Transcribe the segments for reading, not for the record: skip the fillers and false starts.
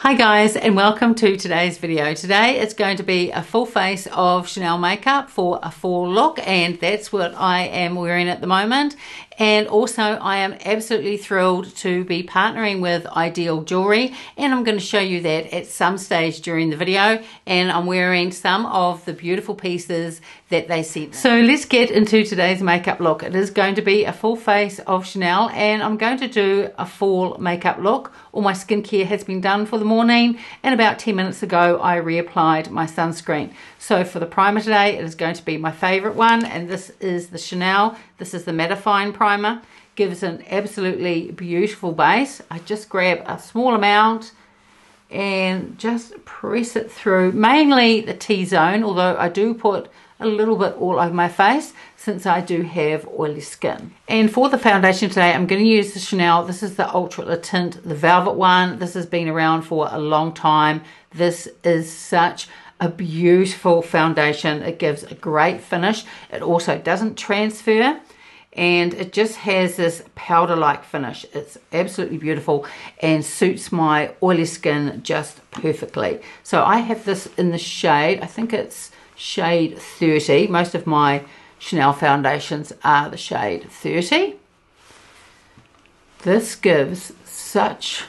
Hi guys, and welcome to today's video. Today it's going to be a full face of Chanel makeup for a fall look, and that's what I am wearing at the moment. And also I am absolutely thrilled to be partnering with Idyl Jewelry, and I'm going to show you that at some stage during the video. And I'm wearing some of the beautiful pieces that they sent. So let's get into today's makeup look. It is going to be a full face of Chanel, and I'm going to do a fall makeup look. All my skincare has been done for the morning, and about 10 minutes ago I reapplied my sunscreen. So for the primer today, it is going to be my favorite one, and this is the Chanel. This is the mattifying primer. Gives an absolutely beautiful base. I just grab a small amount and just press it through, mainly the T-zone, although I do put a little bit all over my face since I do have oily skin. And for the foundation today, I'm going to use the Chanel. This is the Ultra Le Tint, the velvet one. This has been around for a long time. This is such a beautiful foundation. It gives a great finish. It also doesn't transfer, and it just has this powder-like finish. It's absolutely beautiful and suits my oily skin just perfectly. So I have this in the shade, I think it's shade 30. Most of my Chanel foundations are the shade 30. This gives such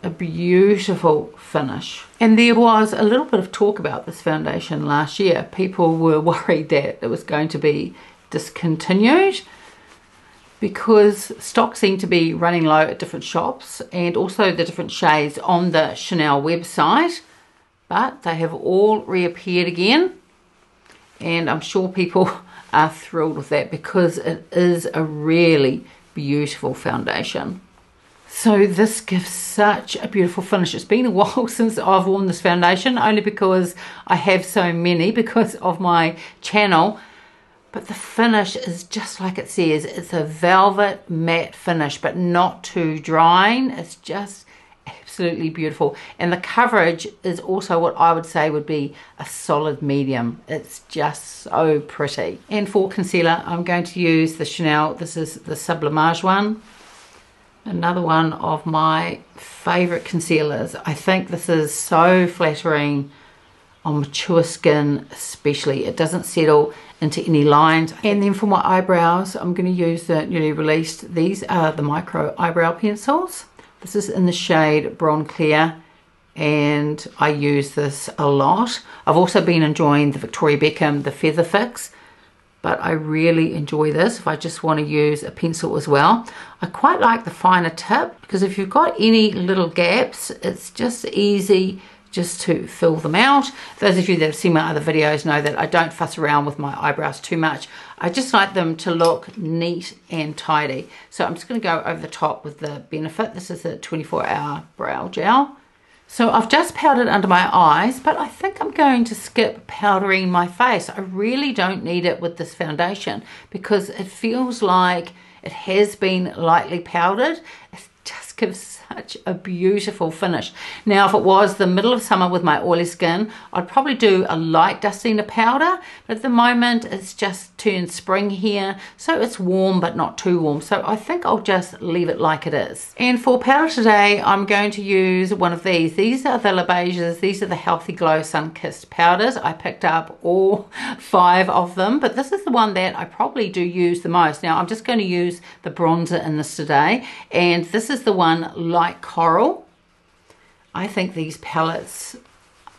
a beautiful finish. And there was a little bit of talk about this foundation last year. People were worried that it was going to be discontinued because stock seemed to be running low at different shops, and also the different shades on the Chanel website. But they have all reappeared again, and I'm sure people are thrilled with that because it is a really beautiful foundation. So this gives such a beautiful finish. It's been a while since I've worn this foundation, only because I have so many because of my channel. But the finish is just like it says. It's a velvet matte finish, but not too drying. It's just absolutely beautiful. And the coverage is also what I would say would be a solid medium. It's just so pretty. And for concealer, I'm going to use the Chanel. This is the Sublimage one. Another one of my favorite concealers. I think this is so flattering on mature skin especially. It doesn't settle into any lines. And then for my eyebrows, I'm going to use the newly released, these are the micro eyebrow pencils. This is in the shade Brun Clair, and I use this a lot. I've also been enjoying the Victoria Beckham, the Feather Fix, but I really enjoy this if I just want to use a pencil as well. I quite like the finer tip because if you've got any little gaps, it's just easy just to fill them out. Those of you that have seen my other videos know that I don't fuss around with my eyebrows too much. I just like them to look neat and tidy. So I'm just going to go over the top with the Benefit. This is a 24-hour brow gel. So I've just powdered under my eyes, but I think I'm going to skip powdering my face. I really don't need it with this foundation because it feels like it has been lightly powdered. It just gives such a beautiful finish. Now, if it was the middle of summer with my oily skin, I'd probably do a light dusting of powder, but at the moment it's just turned spring here, so it's warm but not too warm. So I think I'll just leave it like it is. And for powder today, I'm going to use one of these. These are the Beiges. These are the Healthy Glow Sun-Kissed powders. I picked up all 5 of them, but this is the one that I probably do use the most. Now, I'm just going to use the bronzer in this today, and this is the one Light Coral. I think these palettes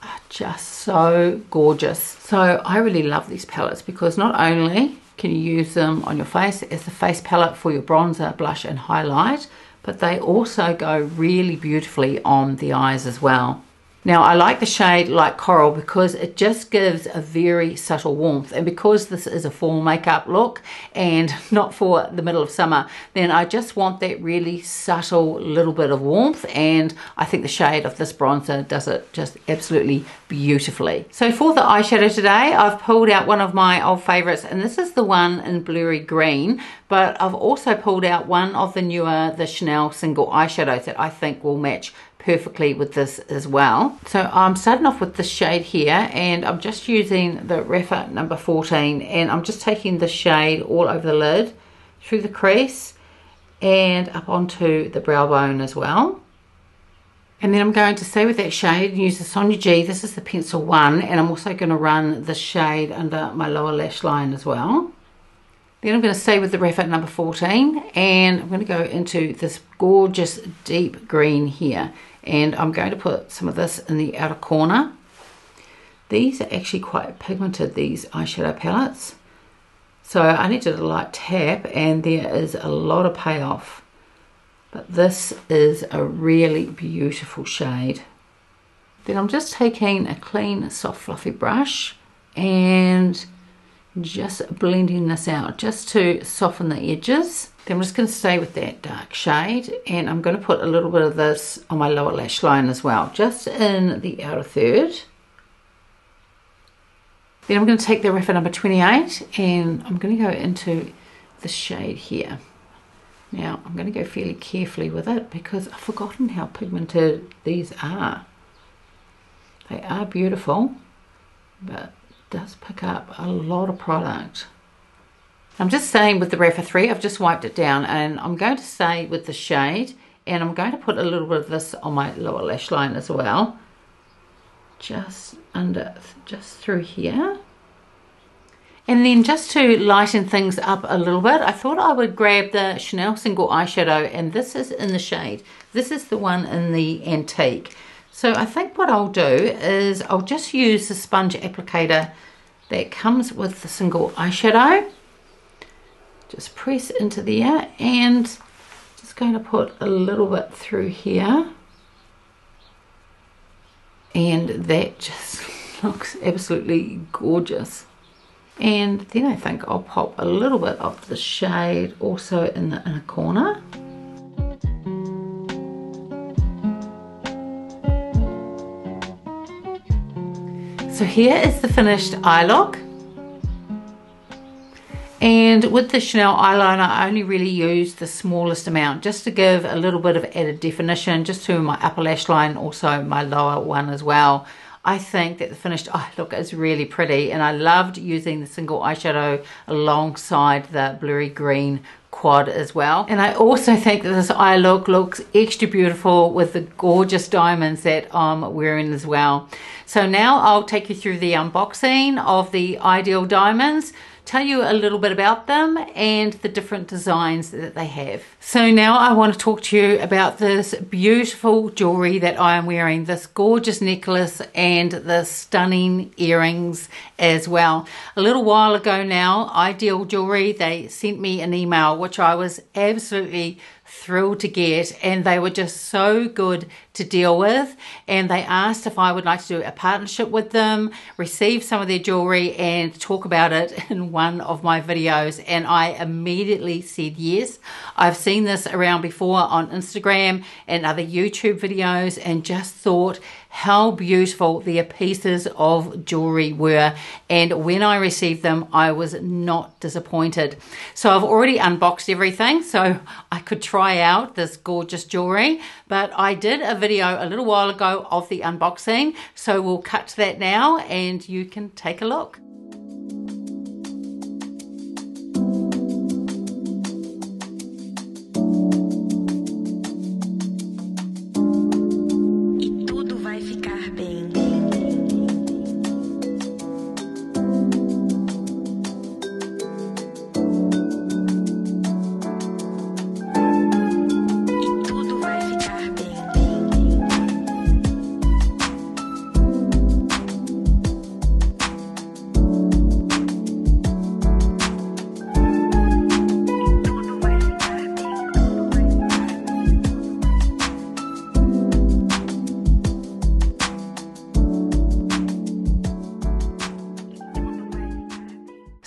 are just so gorgeous. So I really love these palettes because not only can you use them on your face as the face palette for your bronzer, blush and highlight, but they also go really beautifully on the eyes as well. Now, I like the shade Light Coral because it just gives a very subtle warmth, and because this is a fall makeup look and not for the middle of summer, then I just want that really subtle little bit of warmth, and I think the shade of this bronzer does it just absolutely beautifully. So for the eyeshadow today, I've pulled out one of my old favorites, and this is the one in Blurry Green, but I've also pulled out one of the newer, the Chanel single eyeshadows that I think will match perfectly with this as well. So I'm starting off with this shade here, and I'm just using the Rapha number 14, and I'm just taking the shade all over the lid, through the crease and up onto the brow bone as well. And then I'm going to stay with that shade and use the Sonia G. This is the pencil one, and I'm also going to run the shade under my lower lash line as well. Then I'm going to stay with the Rapid number 14, and I'm going to go into this gorgeous deep green here, and I'm going to put some of this in the outer corner. These are actually quite pigmented, these eyeshadow palettes. So I only did a light tap and there is a lot of payoff. But this is a really beautiful shade. Then I'm just taking a clean, soft, fluffy brush and just blending this out just to soften the edges. Then I'm just going to stay with that dark shade, and I'm going to put a little bit of this on my lower lash line as well, just in the outer third. Then I'm going to take the Rapid number 28 and I'm going to go into the shade here. Now I'm going to go fairly carefully with it because I've forgotten how pigmented these are. They are beautiful, but it does pick up a lot of product. I'm just staying with the Rapid 3. I've just wiped it down, and I'm going to stay with the shade, and I'm going to put a little bit of this on my lower lash line as well. Just through here. And then just to lighten things up a little bit, I thought I would grab the Chanel single eyeshadow, and this is in the shade. This is the one in the Antique. So I think what I'll do is I'll just use the sponge applicator that comes with the single eyeshadow. Just press into there and just going to put a little bit through here. And that just looks absolutely gorgeous. And then I think I'll pop a little bit of the shade also in the inner corner. So here is the finished eye look. And with the Chanel eyeliner, I only really used the smallest amount just to give a little bit of added definition just to my upper lash line, also my lower one as well. I think that the finished eye look is really pretty, and I loved using the single eyeshadow alongside the Blurry Green quad as well. And I also think that this eye look looks extra beautiful with the gorgeous diamonds that I'm wearing as well. So now I'll take you through the unboxing of the Idyl diamonds, tell you a little bit about them and the different designs that they have. So now I want to talk to you about this beautiful jewelry that I am wearing, this gorgeous necklace and the stunning earrings as well. A little while ago now, Idyl Jewelry, they sent me an email which I was absolutely thrilled to get, and they were just so good to deal with, and they asked if I would like to do a partnership with them, receive some of their jewelry and talk about it in one of my videos, and I immediately said yes. I've seen this around before on Instagram and other YouTube videos and just thought how beautiful their pieces of jewelry were, and when I received them I was not disappointed. So I've already unboxed everything so I could try out this gorgeous jewelry, but I did a video a little while ago of the unboxing, so we'll cut to that now and you can take a look.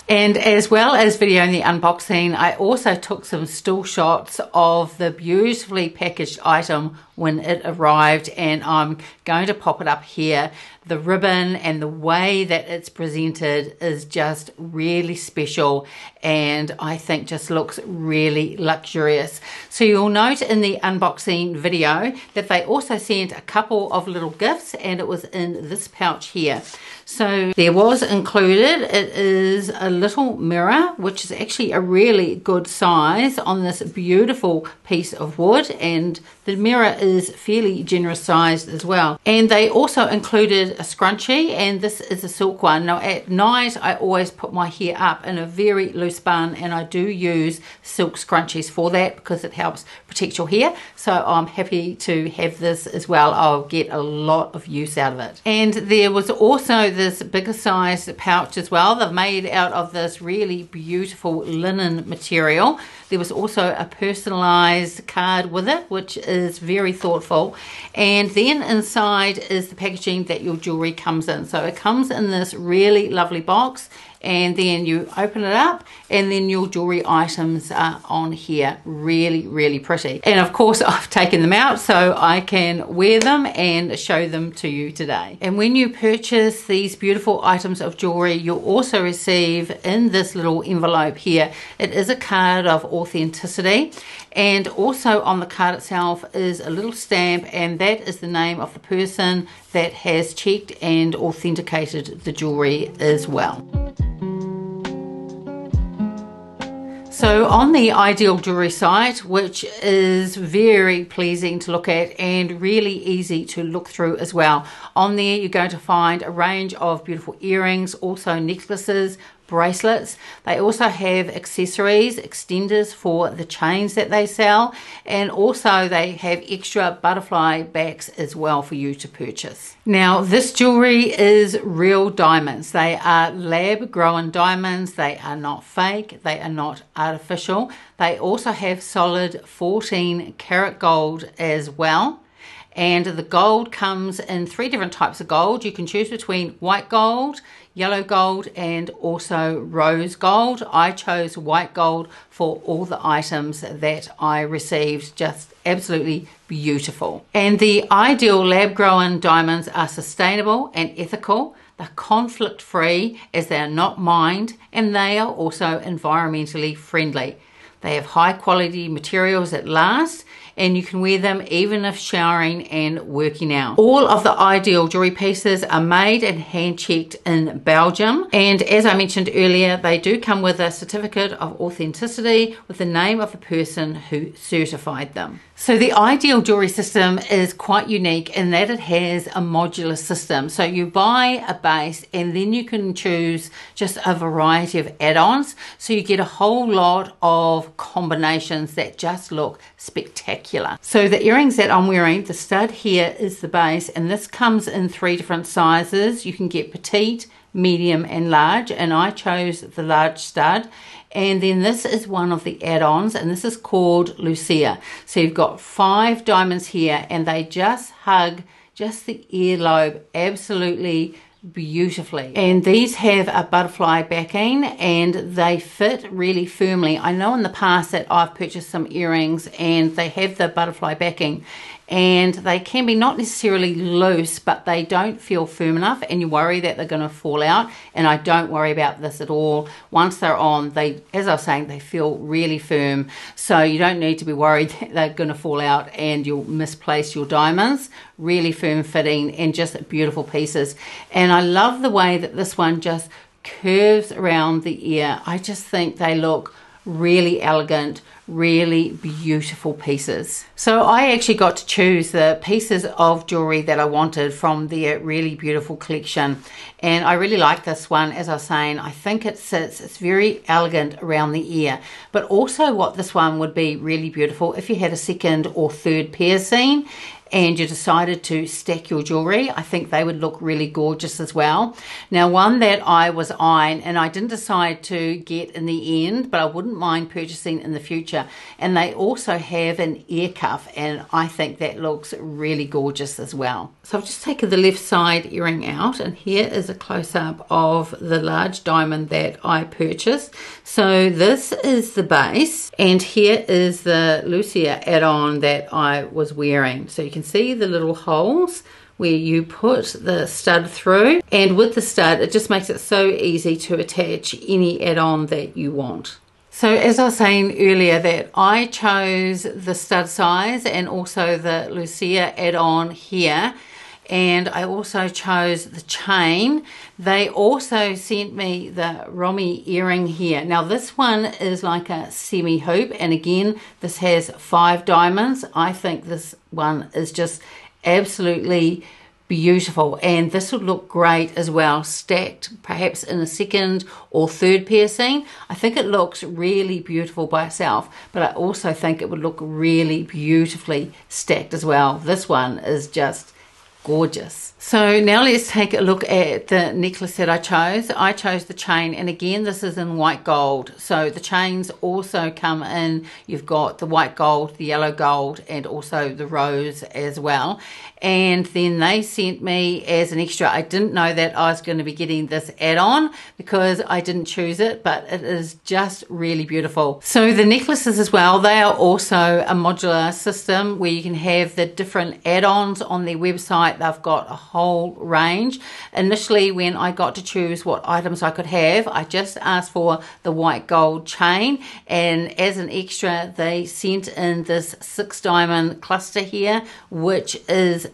And as well as videoing the unboxing, I also took some still shots of the beautifully packaged item when it arrived, and I'm going to pop it up here. The ribbon and the way that it's presented is just really special, and I think just looks really luxurious. So you'll note in the unboxing video that they also sent a couple of little gifts, and it was in this pouch here. So there was included, it is a little mirror, which is actually a really good size on this beautiful piece of wood, and the mirror is fairly generous sized as well. And they also included a scrunchie, and this is a silk one. Now at night I always put my hair up in a very loose bun, and I do use silk scrunchies for that because it helps protect your hair. So I'm happy to have this as well. I'll get a lot of use out of it. And there was also this bigger size pouch as well. They've made out of this really beautiful linen material. There was also a personalized card with it, which is very thoughtful. And then inside is the packaging that your jewelry comes in. So it comes in this really lovely box, and then you open it up and then your jewelry items are on here. Really, really pretty. And of course I've taken them out so I can wear them and show them to you today. And when you purchase these beautiful items of jewelry, you'll also receive in this little envelope here, it is a card of authenticity. And also on the card itself is a little stamp, and that is the name of the person that has checked and authenticated the jewelry as well. So on the Idyl Jewelry site, which is very pleasing to look at and really easy to look through as well, on there you're going to find a range of beautiful earrings, also necklaces, bracelets. They also have accessories, extenders for the chains that they sell, and also they have extra butterfly backs as well for you to purchase. Now this jewelry is real diamonds. They are lab grown diamonds. They are not fake, they are not artificial. They also have solid 14 karat gold as well. And the gold comes in 3 different types of gold. You can choose between white gold, yellow gold, and also rose gold. I chose white gold for all the items that I received. Just absolutely beautiful. And the Idyl lab grown diamonds are sustainable and ethical. They're conflict free as they are not mined, and they are also environmentally friendly. They have high quality materials that last, and you can wear them even if showering and working out. All of the Idyl jewelry pieces are made and hand checked in Belgium, and as I mentioned earlier, they do come with a certificate of authenticity with the name of the person who certified them. So the Idyl jewelry system is quite unique in that it has a modular system. So you buy a base and then you can choose just a variety of add-ons. So you get a whole lot of combinations that just look spectacular. So the earrings that I'm wearing, the stud here is the base, and this comes in 3 different sizes. You can get petite, medium and large, and I chose the large stud. And then this is one of the add-ons, and this is called Lucia. So you've got 5 diamonds here, and they just hug just the earlobe absolutely beautifully. And these have a butterfly backing and they fit really firmly. I know in the past that I've purchased some earrings and they have the butterfly backing, and they can be not necessarily loose, but they don't feel firm enough, and you worry that they're going to fall out. And I don't worry about this at all. Once they're on, they, as I was saying, they feel really firm, so you don't need to be worried that they're going to fall out and you'll misplace your diamonds. Really firm fitting and just beautiful pieces. And I love the way that this one just curves around the ear. I just think they look really elegant, really beautiful pieces. So I actually got to choose the pieces of jewelry that I wanted from their really beautiful collection, and I really like this one. As I was saying, I think it sits, it's very elegant around the ear, but also what this one would be really beautiful if you had a second or third piercing and you decided to stack your jewelry. I think they would look really gorgeous as well. Now, one that I was eyeing and I didn't decide to get in the end, but I wouldn't mind purchasing in the future, and they also have an ear cuff, and I think that looks really gorgeous as well. So I've just taken the left side earring out, and here is a close-up of the large diamond that I purchased. So this is the base, and here is the Lucia add-on that I was wearing. So you can see the little holes where you put the stud through, and with the stud it just makes it so easy to attach any add-on that you want. So as I was saying earlier, that I chose the stud size and also the Lucia add-on here, and I also chose the chain. They also sent me the Romy earring here. Now this one is like a semi hoop, and again this has 5 diamonds. I think this one is just absolutely beautiful, and this would look great as well stacked perhaps in a second or third piercing. I think it looks really beautiful by itself, but I also think it would look really beautifully stacked as well. This one is just gorgeous. So now let's take a look at the necklace that I chose. I chose the chain, and again this is in white gold. So the chains also come in, you've got the white gold, the yellow gold, and also the rose as well. And then they sent me as an extra, I didn't know that I was going to be getting this add-on because I didn't choose it, but it is just really beautiful. So the necklaces as well, they are also a modular system where you can have the different add-ons on their website. They've got a whole range. Initially, when I got to choose what items I could have, I just asked for the white gold chain, and as an extra they sent in this 6 diamond cluster here, which is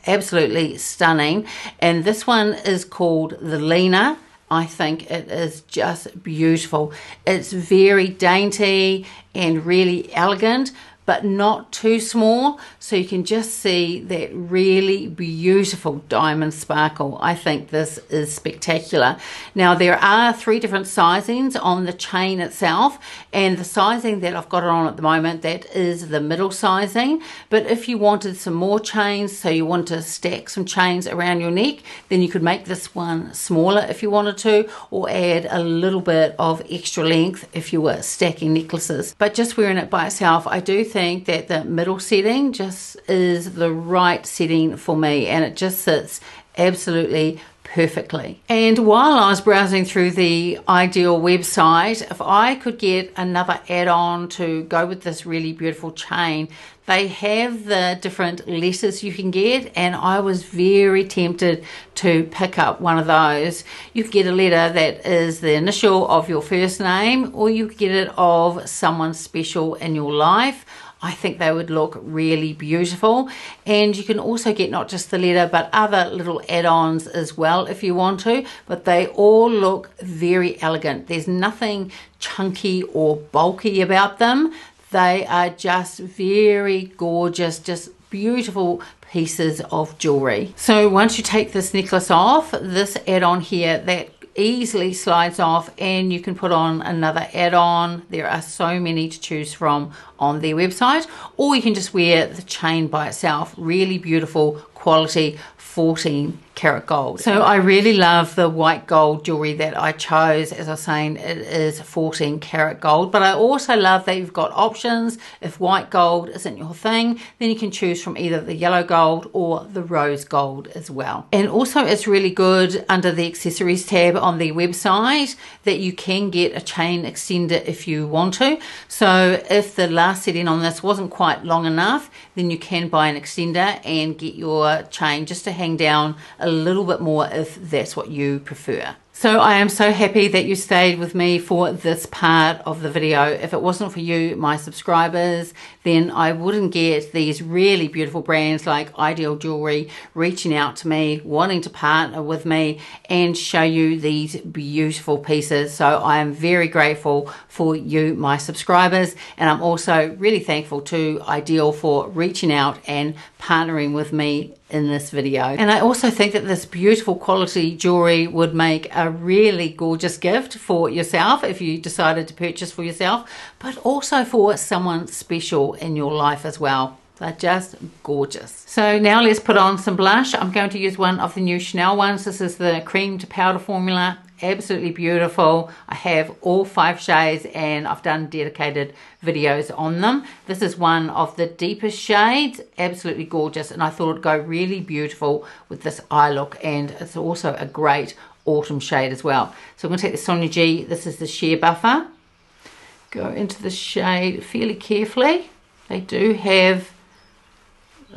absolutely stunning. And this one is called the Lena. I think it is just beautiful. It's very dainty and really elegant, but not too small, so you can just see that really beautiful diamond sparkle. I think this is spectacular. Now there are 3 different sizings on the chain itself, and the sizing that I've got it on at the moment, that is the middle sizing. But if you wanted some more chains, so you want to stack some chains around your neck, then you could make this one smaller if you wanted to, or add a little bit of extra length if you were stacking necklaces. But just wearing it by itself, I do think that the middle setting just is the right setting for me, and it just sits absolutely perfectly. And while I was browsing through the Idyl website, if I could get another add-on to go with this really beautiful chain, they have the different letters you can get, and I was very tempted to pick up one of those. You could get a letter that is the initial of your first name, or you could get it of someone special in your life. I think they would look really beautiful. And you can also get not just the letter, but other little add-ons as well if you want to, but they all look very elegant. There's nothing chunky or bulky about them. They are just very gorgeous, just beautiful pieces of jewelry. So once you take this necklace off, this add-on here, that easily slides off, and you can put on another add-on. There are so many to choose from on their website, or you can just wear the chain by itself. Really beautiful quality 14 karat gold. So I really love the white gold jewelry that I chose. As I was saying, it is 14 karat gold, but I also love that you've got options. If white gold isn't your thing, then you can choose from either the yellow gold or the rose gold as well. And also it's really good under the accessories tab on the website that you can get a chain extender if you want to. So if the last setting on this wasn't quite long enough, then you can buy an extender and get your chain just to hang down a little bit more if that's what you prefer. So I am so happy that you stayed with me for this part of the video. If it wasn't for you, my subscribers, then I wouldn't get these really beautiful brands like Idyl Jewelry reaching out to me, wanting to partner with me and show you these beautiful pieces. So I am very grateful for you, my subscribers, and I'm also really thankful to Idyl for reaching out and partnering with me in this video. And I also think that this beautiful quality jewelry would make a really gorgeous gift for yourself if you decided to purchase for yourself, but also for someone special in your life as well. They're just gorgeous. So now let's put on some blush. I'm going to use one of the new Chanel ones. This is the cream to powder formula. Absolutely beautiful. I have all 5 shades and I've done dedicated videos on them. This is one of the deepest shades. Absolutely gorgeous, and I thought it'd go really beautiful with this eye look, and it's also a great autumn shade as well. So I'm going to take the Sonia G. This is the sheer buffer. Go into the shade fairly carefully. They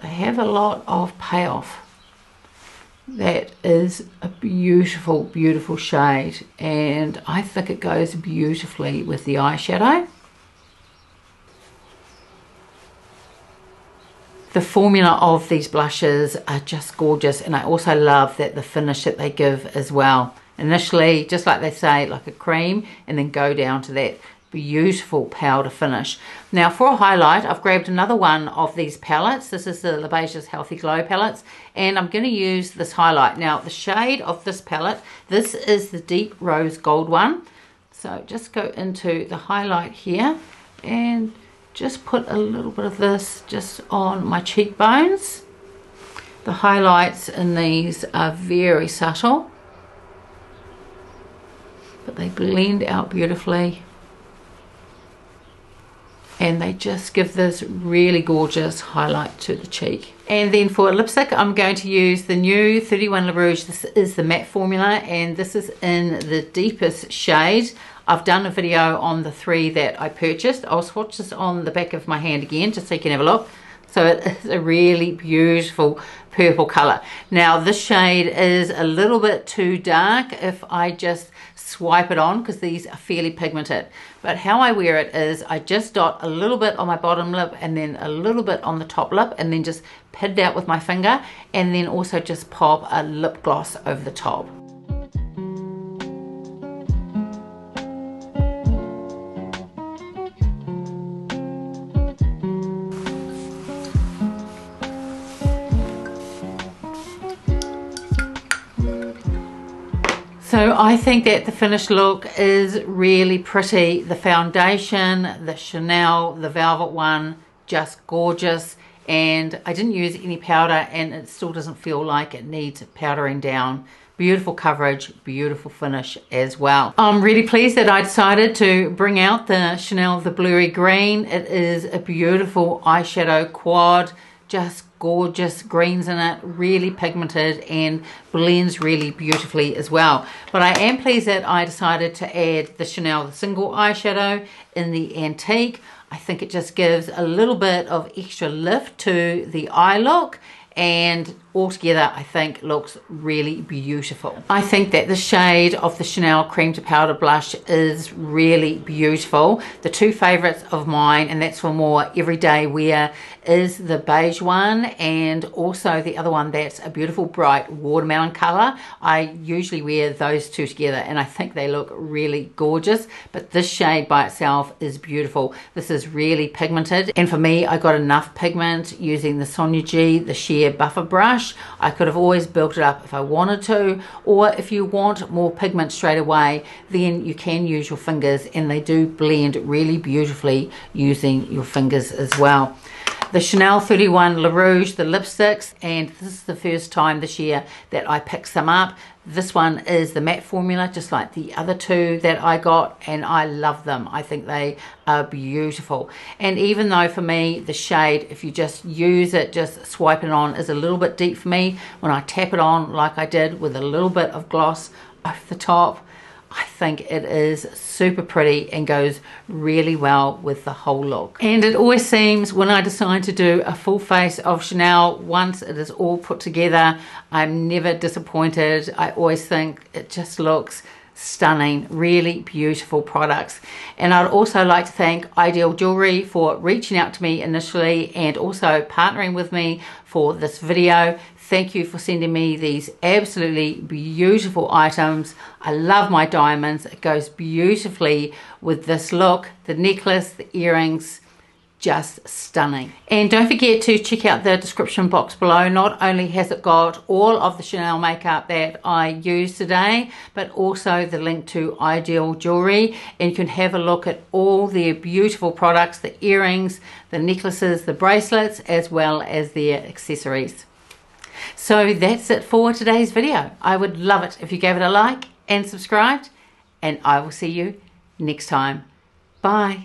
have a lot of payoff. That is a beautiful, beautiful shade, and I think it goes beautifully with the eyeshadow. The formula of these blushes are just gorgeous, and I also love that the finish that they give as well. Initially, just like they say, like a cream, and then go down to that beautiful powder finish. Now for a highlight, I've grabbed another one of these palettes. This is the Beiges Healthy Glow palettes, and I'm going to use this highlight. Now the shade of this palette, this is the deep rose gold one. So just go into the highlight here and just put a little bit of this just on my cheekbones. The highlights in these are very subtle, but they blend out beautifully, and they just give this really gorgeous highlight to the cheek. And then for a lipstick, I'm going to use the new 31 Le Rouge. This is the matte formula, and this is in the deepest shade. I've done a video on the 3 that I purchased. I'll swatch this on the back of my hand again just so you can have a look. So it is a really beautiful purple color. Now this shade is a little bit too dark if I just swipe it on, because these are fairly pigmented. But how I wear it is I just dot a little bit on my bottom lip and then a little bit on the top lip, and then just pat it out with my finger, and then also just pop a lip gloss over the top. So I think that the finished look is really pretty. The foundation, the Chanel, the velvet one, just gorgeous. And I didn't use any powder, and it still doesn't feel like it needs powdering down. Beautiful coverage, beautiful finish as well. I'm really pleased that I decided to bring out the Chanel, the Blurry Green. It is a beautiful eyeshadow quad, just gorgeous greens in it, really pigmented and blends really beautifully as well. But I am pleased that I decided to add the Chanel, the single eyeshadow in the antique. I think it just gives a little bit of extra lift to the eye look, and altogether I think looks really beautiful. I think that the shade of the Chanel Cream to Powder blush is really beautiful. The 2 favorites of mine, and that's for more everyday wear, is the beige one, and also the other one that's a beautiful bright watermelon color. I usually wear those 2 together, and I think they look really gorgeous, but this shade by itself is beautiful. This is really pigmented, and for me, I got enough pigment using the Sonia G, the sheer buffer brush. I could have always built it up if I wanted to, or if you want more pigment straight away, then you can use your fingers, and they do blend really beautifully using your fingers as well. The Chanel 31 Le Rouge, the lipsticks, and this is the first time this year that I picked some up. This one is the matte formula, just like the other 2 that I got, and I love them. I think they are beautiful. And even though for me, the shade, if you just use it, just swipe it on, is a little bit deep for me, when I tap it on like I did with a little bit of gloss over the top, I think it is super pretty and goes really well with the whole look. And it always seems when I decide to do a full face of Chanel, once it is all put together, I'm never disappointed. I always think it just looks stunning, really beautiful products. And I'd also like to thank Idyl Jewelry for reaching out to me initially, and also partnering with me for this video. Thank you for sending me these absolutely beautiful items. I love my diamonds. It goes beautifully with this look. The necklace, the earrings, just stunning. And don't forget to check out the description box below. Not only has it got all of the Chanel makeup that I used today, but also the link to Idyl Jewelry, and you can have a look at all their beautiful products, the earrings, the necklaces, the bracelets, as well as their accessories. So that's it for today's video. I would love it if you gave it a like and subscribed, and I will see you next time. Bye.